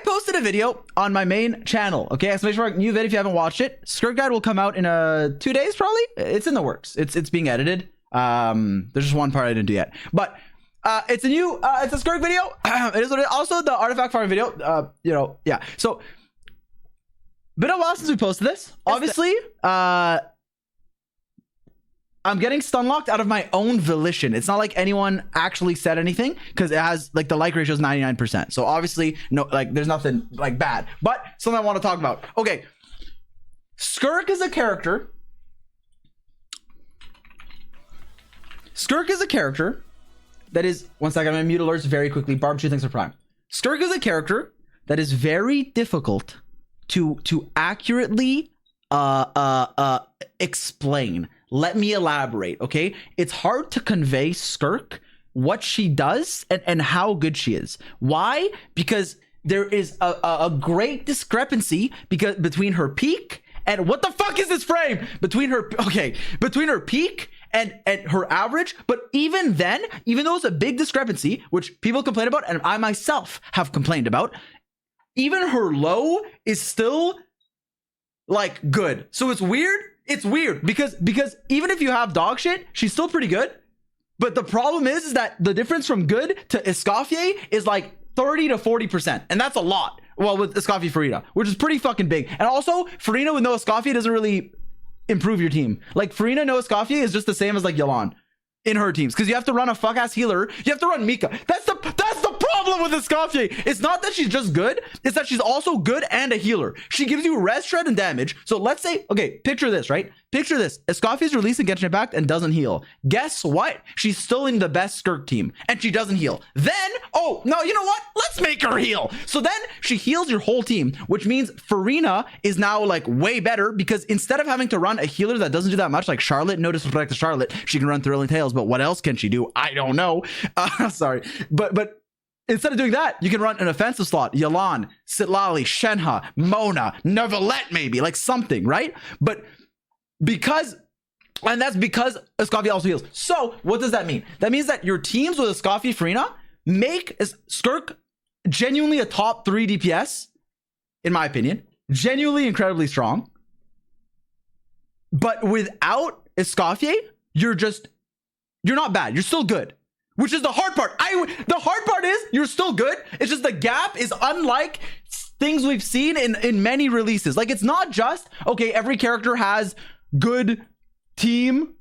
posted a video on my main channel. Okay, exclamation mark new vid if you haven't watched it. Skirk guide will come out in 2 days probably. It's in the works. It's being edited. There's just one part I didn't do yet, but it's a new it's a skirk video. It is what it is. Also the artifact farm video. You know, yeah. So been a while since we posted this. Obviously, I'm getting stun locked out of my own volition. It's not like anyone actually said anything because it has like the like ratio is 99%. So obviously, no, like there's nothing like bad, but something I want to talk about. Okay, Skirk is a character. Skirk is a character that is, one second, I'm gonna mute alerts very quickly. Barb2 thanks for Prime. Skirk is a character that is very difficult to accurately explain. Let me elaborate, okay? It's hard to convey Skirk, what she does, and how good she is. Why? Because there is a great discrepancy between her peak and what the fuck is this frame? Between her peak and her average. But even then, even though it's a big discrepancy, which people complain about, and I myself have complained about, even her low is still like good. So it's weird. It's weird because even if you have dog shit, she's still pretty good. But the problem is that the difference from good to Escoffier is like 30 to 40%. And that's a lot. Well, with Escoffier Farina, which is pretty fucking big. And also, Farina with no Escoffier doesn't really improve your team. Like, Farina no Escoffier is just the same as like Yelan in her teams. Because you have to run a fuck-ass healer. You have to run Mika. That's the problem with Escoffier. It's not that she's just good. It's that she's also good and a healer. She gives you res shred and damage. So let's say, okay, picture this, right? Picture this. Escoffier's releasing Genshin Impact and doesn't heal. Guess what? She's still in the best Skirk team and she doesn't heal. Then, oh, no, you know what? Let's make her heal. So then she heals your whole team, which means Farina is now like way better because instead of having to run a healer that doesn't do that much, like Charlotte, no disrespect to Charlotte, she can run Thrilling Tales, but what else can she do? I don't know. Sorry. But instead of doing that, you can run an offensive slot. Yelan, Sitlali, Shenhe, Mona, Neuvillette maybe, like something, right? But that's because Escoffier also heals. So what does that mean? That means that your teams with Escoffier Farina make Skirk genuinely a top 3 DPS, in my opinion. Genuinely incredibly strong. But without Escoffier, you're not bad. You're still good. Which is the hard part. The hard part is you're still good. It's just the gap is unlike things we've seen in many releases. Like, it's not just, okay, every character has good team.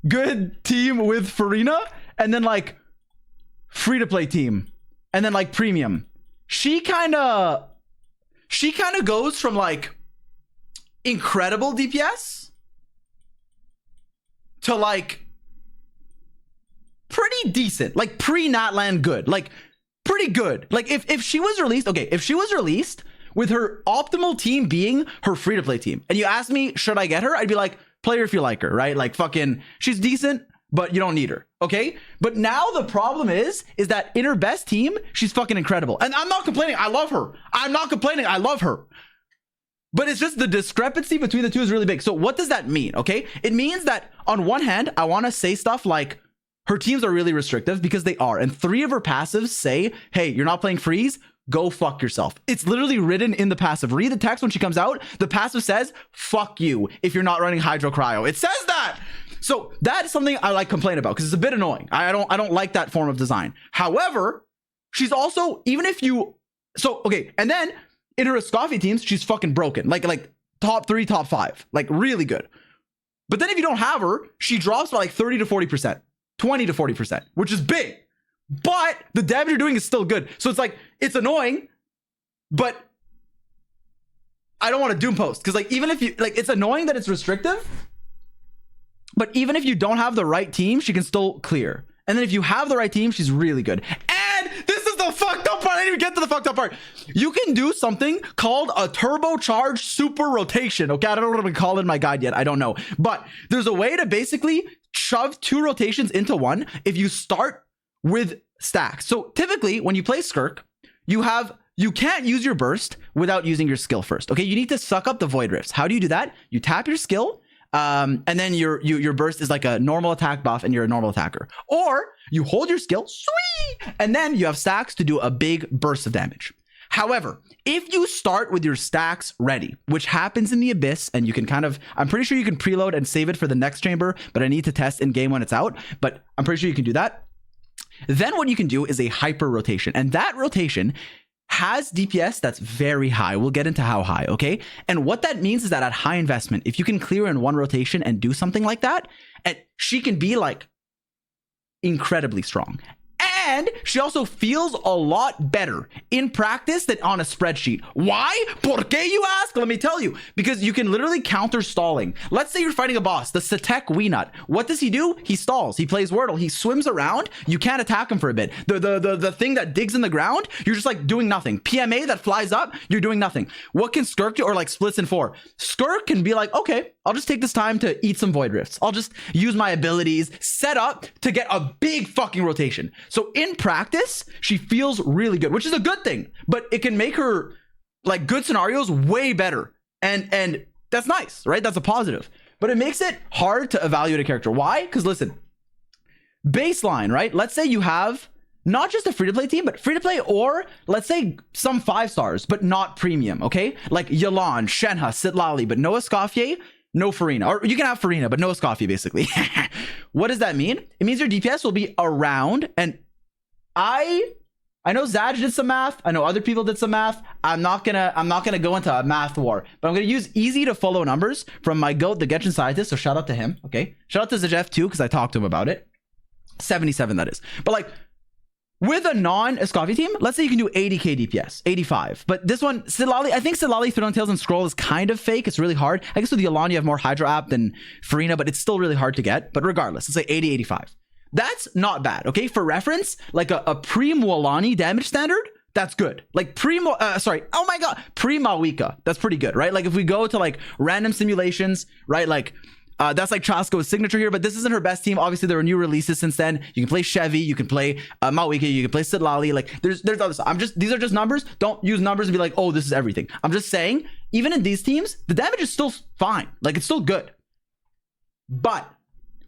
Good team with Farina and then like free-to-play team and then like premium. She kind of goes from like incredible DPS to like pretty decent, like pre-Natland good, like pretty good. Like if she was released, okay, if she was released with her optimal team being her free-to-play team, and you ask me, should I get her? I'd be like, play her if you like her, right? Like fucking, she's decent, but you don't need her, okay? But now the problem is that in her best team, she's fucking incredible. And I'm not complaining, I love her. I'm not complaining, I love her. But it's just the discrepancy between the two is really big. So what does that mean, okay? It means that on one hand, I want to say stuff like, her teams are really restrictive because they are. And 3 of her passives say, hey, you're not playing freeze, go fuck yourself. It's literally written in the passive. Read the text when she comes out. The passive says, fuck you if you're not running Hydro Cryo. It says that. So that is something I like complain about because it's a bit annoying. I don't like that form of design. However, she's also, even if you, so, okay. And then in her Escoffier teams, she's fucking broken. Like top 3, top 5, like really good. But then if you don't have her, she drops by like 30 to 40%. 20 to 40%, which is big, but the damage you're doing is still good. So it's like, it's annoying, but I don't want to doom post because like, even if you like, it's annoying that it's restrictive, but even if you don't have the right team, she can still clear. And then if you have the right team, she's really good. And this is the fucked up part. I didn't even get to the fucked up part. You can do something called a turbocharged super rotation. Okay, I don't know what I'm gonna call it in my guide yet. I don't know, but there's a way to basically shove 2 rotations into one if you start with stacks. So typically when you play Skirk, you can't use your burst without using your skill first. Okay, you need to suck up the void rifts. How do you do that? You tap your skill, and then your burst is like a normal attack buff and you're a normal attacker. Or you hold your skill, and then you have stacks to do a big burst of damage. However, if you start with your stacks ready, which happens in the Abyss, and you can kind of, I'm pretty sure you can preload and save it for the next chamber, but I need to test in game when it's out, but I'm pretty sure you can do that. Then what you can do is a hyper rotation, and that rotation has DPS that's very high. We'll get into how high, okay? And what that means is that at high investment, if you can clear in one rotation and do something like that, and she can be like incredibly strong. And she also feels a lot better in practice than on a spreadsheet. Why? ¿Por qué, you ask? Let me tell you. Because you can literally counter stalling. Let's say you're fighting a boss, the Satek Weenut. What does he do? He stalls. He plays Wordle. He swims around. You can't attack him for a bit. The thing that digs in the ground, you're just like doing nothing. PMA that flies up, you're doing nothing. What can Skirk do? Or like splits in 4. Skirk can be like, okay, I'll just take this time to eat some Void Rifts. I'll just use my abilities, set up to get a big fucking rotation. So in practice, she feels really good, which is a good thing, but it can make her like good scenarios way better. And that's nice, right? That's a positive, but it makes it hard to evaluate a character. Why? Because listen, baseline, right? Let's say you have not just a free-to-play team, but free-to-play, or let's say some 5 stars, but not premium, okay? Like Yelan, Shenhe, Sitlali, but no Escoffier, no Farina. Or you can have Farina, but no Escoffier, basically. What does that mean? It means your DPS will be around, and I know Zaj did some math. I know other people did some math. I'm not gonna go into a math war, but I'm gonna use easy to follow numbers from my goat, the Genshin scientist. So shout out to him. Okay, shout out to Zajeff too, because I talked to him about it. 77, that is. But like with a non-Escoffier team, let's say you can do 80k DPS, 85. But this one, Sitlali, I think Sitlali, Thread on Tails, and Scroll is kind of fake. It's really hard. I guess with Yelan, you have more Hydro app than Farina, but it's still really hard to get. But regardless, let's say 80, 85. That's not bad, okay? For reference, like a pre-Mualani damage standard, that's good. Like pre-Mawika, that's pretty good, right? Like if we go to like random simulations, right? Like that's like Chasko's signature here, but this isn't her best team. Obviously, there are new releases since then. You can play Chevy, you can play Mawika, you can play Sitlali. Like there's other stuff. These are just numbers. Don't use numbers and be like, oh, this is everything. I'm just saying, even in these teams, the damage is still fine. Like it's still good. But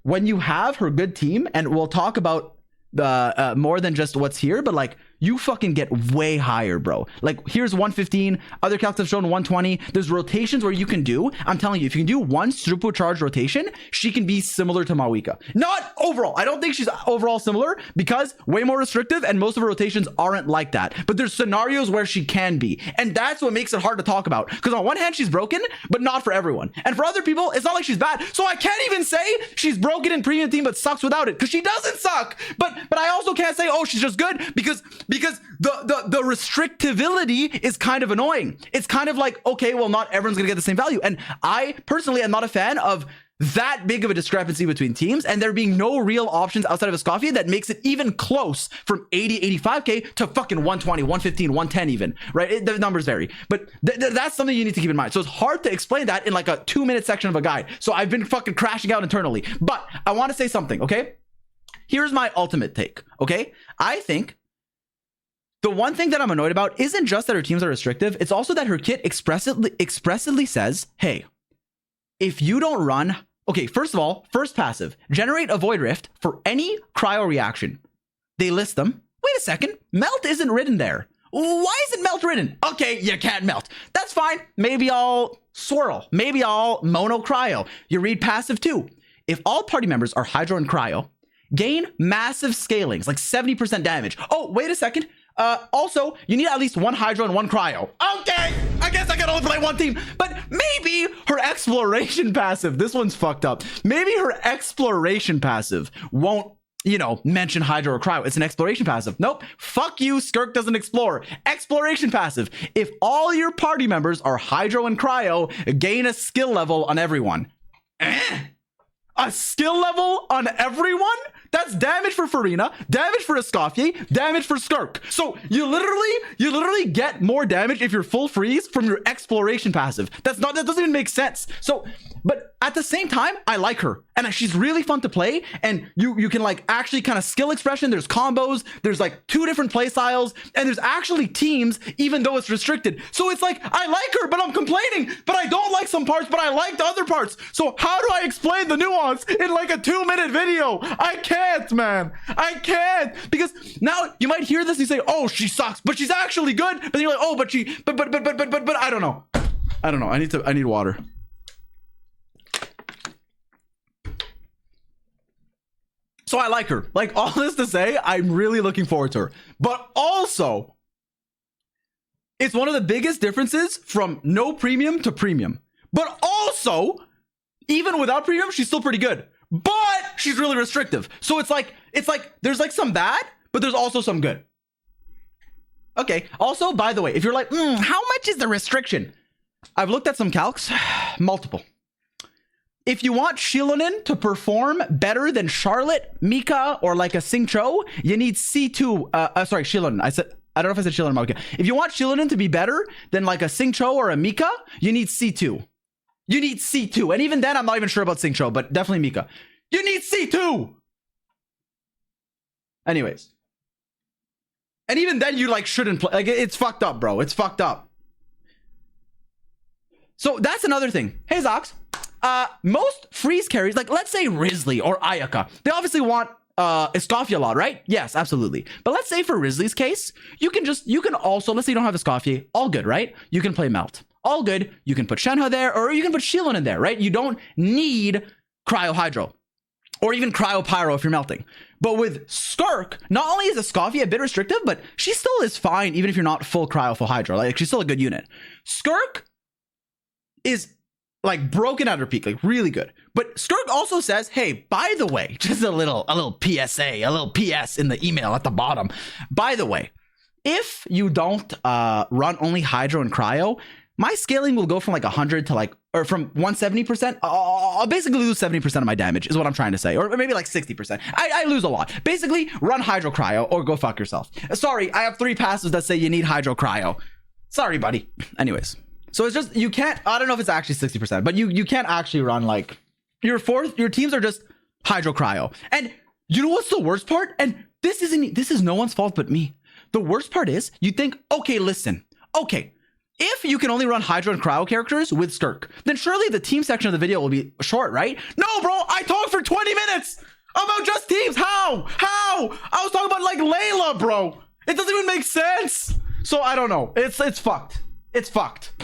when you have her good team, and we'll talk about the more than just what's here, but like you fucking get way higher, bro. Like here's 115, other calcs have shown 120. There's rotations where you can do, I'm telling you, if you can do one super charge rotation, she can be similar to Mawika. Not overall, I don't think she's overall similar, because way more restrictive, and most of her rotations aren't like that. But there's scenarios where she can be, and that's what makes it hard to talk about, because on one hand she's broken, but not for everyone, and for other people it's not like she's bad. So I can't even say she's broken in premium team but sucks without it, because she doesn't suck. But I also can't say, oh, she's just good, because the restrictability is kind of annoying. It's kind of like, okay, well, not everyone's gonna get the same value. And I personally am not a fan of that big of a discrepancy between teams, and there being no real options outside of Escoffier that makes it even close from 80, 85k to fucking 120, 115, 110 even, right? The numbers vary, but that's something you need to keep in mind. So it's hard to explain that in like a 2-minute section of a guide. So I've been fucking crashing out internally, but I want to say something, okay? Here's my ultimate take, okay? I think the one thing that I'm annoyed about isn't just that her teams are restrictive, it's also that her kit expressly says, hey, if you don't run, okay, first of all, first passive, generate a Void Rift for any cryo reaction. They list them. Wait a second, melt isn't written there. Why isn't melt written? Okay, you can't melt. That's fine. Maybe I'll swirl. Maybe I'll mono cryo. You read passive too. If all party members are hydro and cryo, gain massive scalings, like 70% damage. Oh, wait a second. Also, you need at least 1 hydro and 1 cryo. Okay, I guess I can only play 1 team, but maybe her exploration passive, this one's fucked up. Maybe her exploration passive won't, you know, mention hydro or cryo. It's an exploration passive. Nope, fuck you, Skirk doesn't explore. Exploration passive. If all your party members are hydro and cryo, gain a skill level on everyone. A skill level on everyone? That's damage for Farina, damage for Escoffier, damage for Skirk. So you literally get more damage if you're full freeze from your exploration passive. That doesn't even make sense. So, but at the same time, I like her, and she's really fun to play. And you can like actually kind of skill expression. There's combos. There's like 2 different play styles, and there's actually teams, even though it's restricted. So it's like I like her, but I'm complaining. But I don't like some parts, but I like the other parts. So how do I explain the nuance in like a 2-minute video? I can't, man. I can't, because now you might hear this and you say, "Oh, she sucks," but she's actually good. But then you're like, "Oh, but I don't know. I don't know. I need water." So I like her. Like, all this to say, I'm really looking forward to her. But also, it's one of the biggest differences from no premium to premium. But also, even without premium, she's still pretty good. But she's really restrictive. So it's like there's like some bad, but there's also some good. Okay. Also, by the way, if you're like, how much is the restriction? I've looked at some calcs, multiple. If you want Shilonen to perform better than Charlotte, Mika, or like a Xingqiu, you need C2. Sorry, Shilonen. I don't know if I said Shilonen. Okay. If you want Shilonen to be better than like a Xingqiu or a Mika, you need C2. You need C2. And even then, I'm not even sure about Xingqiu, but definitely Mika. You need C2. Anyways. And even then, you like shouldn't play. Like, it's fucked up, bro. It's fucked up. So that's another thing. Hey, Zy0x. Most freeze carries, like let's say Risley or Ayaka, they obviously want Escoffier a lot, right? Yes, absolutely. But let's say for Risley's case, you can also, let's say you don't have Escoffier, all good, right? You can play Melt, all good. You can put Shenhe there, or you can put Shilon in there, right? You don't need Cryo Hydro or even Cryo Pyro if you're melting. But with Skirk, not only is Escoffier a bit restrictive, but she still is fine even if you're not full Cryo, full Hydro. Like, she's still a good unit. Skirk is like broken at her peak, like really good. But Skirk also says, hey, by the way, just a little PSA, a little PS in the email at the bottom. By the way, if you don't run only Hydro and Cryo, my scaling will go from like 100 to like, or from 170%. I'll basically lose 70% of my damage is what I'm trying to say. Or maybe like 60%. I lose a lot. Basically, run Hydro Cryo or go fuck yourself. Sorry, I have 3 passes that say you need Hydro Cryo. Sorry, buddy. Anyways. So it's just, you can't, I don't know if it's actually 60%, but you can't actually run like, your teams are just Hydro Cryo. And you know what's the worst part? And this is no one's fault but me. The worst part is, you think, okay, listen, okay, if you can only run Hydro and Cryo characters with Skirk, then surely the team section of the video will be short, right? No, bro, I talked for 20 minutes about just teams. How? I was talking about like Layla, bro. It doesn't even make sense. So I don't know. It's fucked. It's fucked.